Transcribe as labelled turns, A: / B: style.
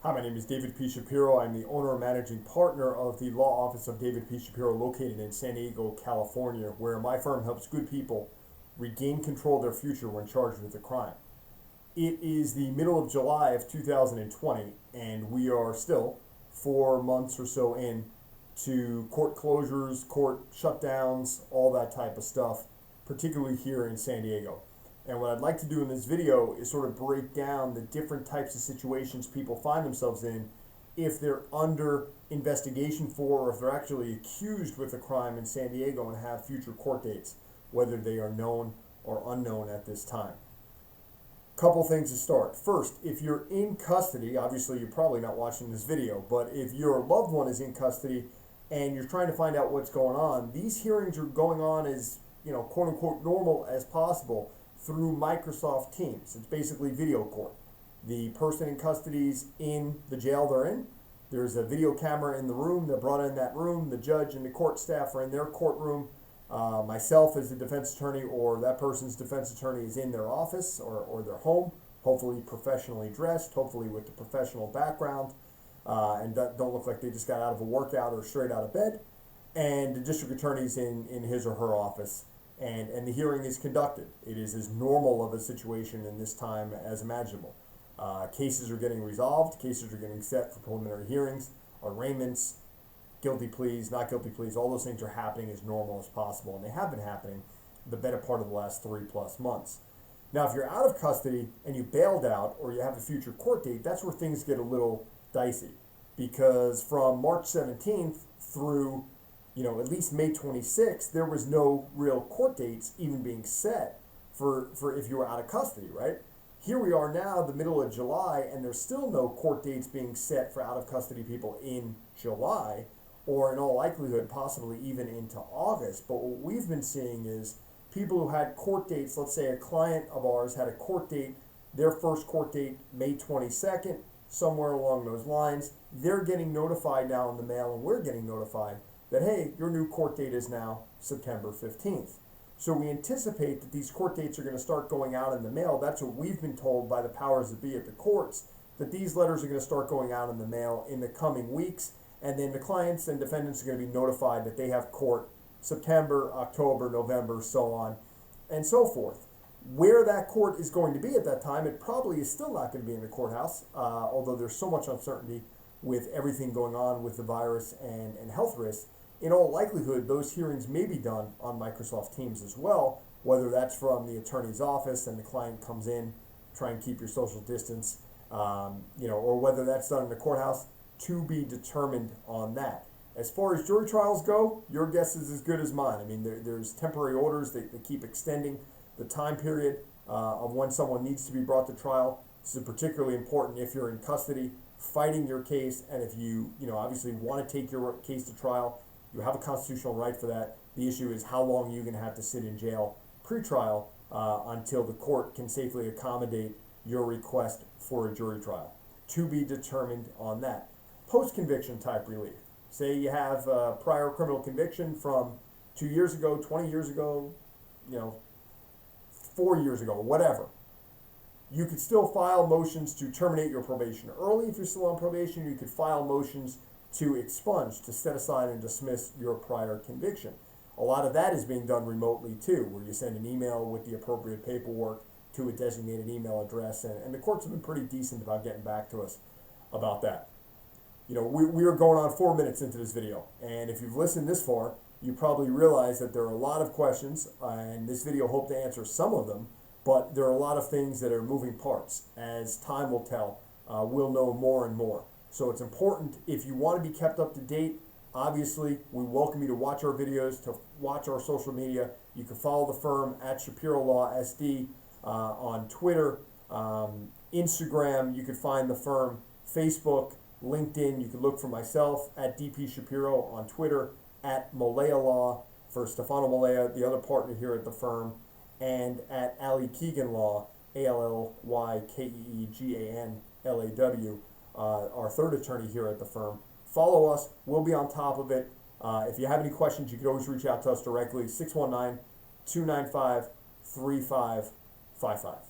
A: Hi, my name is David P. Shapiro. I'm the owner and managing partner of the law office of David P. Shapiro, located in San Diego, California, where my firm helps good people regain control of their future when charged with a crime. It is the middle of July of 2020, and we are still 4 months or so in to court closures, court shutdowns, all that type of stuff, particularly here in San Diego. And what I'd like to do in this video is sort of break down the different types of situations people find themselves in if they're under investigation for, or if they're actually accused with a crime in San Diego and have future court dates, whether they are known or unknown at this time. Couple things to start. First, if you're in custody, obviously you're probably not watching this video, but if your loved one is in custody and you're trying to find out what's going on, these hearings are going on as, quote unquote normal as possible through Microsoft Teams. It's basically video court. The person in custody is in the jail they're in. There's a video camera in the room. They're brought in that room. The judge and the court staff are in their courtroom. Myself as the defense attorney or that person's defense attorney is in their office or their home, hopefully professionally dressed, hopefully with the professional background, and don't look like they just got out of a workout or straight out of bed. And the district attorney's in his or her office. And the hearing is conducted. It is as normal of a situation in this time as imaginable. Cases are getting resolved. Cases are getting set for preliminary hearings, arraignments, guilty pleas, not guilty pleas. All those things are happening as normal as possible, and they have been happening the better part of the last 3+ months. Now, if you're out of custody and you bailed out or you have a future court date, that's where things get a little dicey, because from March 17th through at least May 26th, there was no real court dates even being set for if you were out of custody, right? Here we are now, the middle of July, and there's still no court dates being set for out of custody people in July, or in all likelihood, possibly even into August. But what we've been seeing is people who had court dates, let's say a client of ours had a court date, their first court date, May 22nd, somewhere along those lines, they're getting notified now in the mail, and we're getting notified that, hey, your new court date is now September 15th. So we anticipate that these court dates are going to start going out in the mail. That's what we've been told by the powers that be at the courts, that these letters are going to start going out in the mail in the coming weeks, and then the clients and defendants are going to be notified that they have court September, October, November, so on and so forth. Where that court is going to be at that time, it probably is still not going to be in the courthouse, although there's so much uncertainty with everything going on with the virus and health risks. In all likelihood, those hearings may be done on Microsoft Teams as well, whether that's from the attorney's office and the client comes in, try and keep your social distance, or whether that's done in the courthouse, to be determined on that. As far as jury trials go, your guess is as good as mine. I mean, there's temporary orders that keep extending the time period of when someone needs to be brought to trial. This is particularly important if you're in custody, fighting your case, and if you obviously want to take your case to trial. You have a constitutional right for that. The issue is how long you're going to have to sit in jail pre-trial until the court can safely accommodate your request for a jury trial. To be determined on that. Post-conviction type relief. Say you have a prior criminal conviction from 2 years ago, 20 years ago, 4 years ago, whatever. You could still file motions to terminate your probation early if you're still on probation. You could file motions to expunge, to set aside and dismiss your prior conviction. A lot of that is being done remotely too, where you send an email with the appropriate paperwork to a designated email address, and the courts have been pretty decent about getting back to us about that. We are going on 4 minutes into this video, and if you've listened this far, you probably realize that there are a lot of questions, and this video hope to answer some of them, but there are a lot of things that are moving parts. As time will tell, we'll know more and more. So it's important, if you want to be kept up to date, obviously we welcome you to watch our videos, to watch our social media. You can follow the firm at Shapiro Law SD on Twitter, Instagram. You can find the firm Facebook, LinkedIn. You can look for myself at DP Shapiro on Twitter, at Molea Law for Stefano Molea, the other partner here at the firm, and at Ali Keegan Law, ALLYKEEGANLAW. Our third attorney here at the firm. Follow us. We'll be on top of it. If you have any questions, you can always reach out to us directly, 619-295-3555.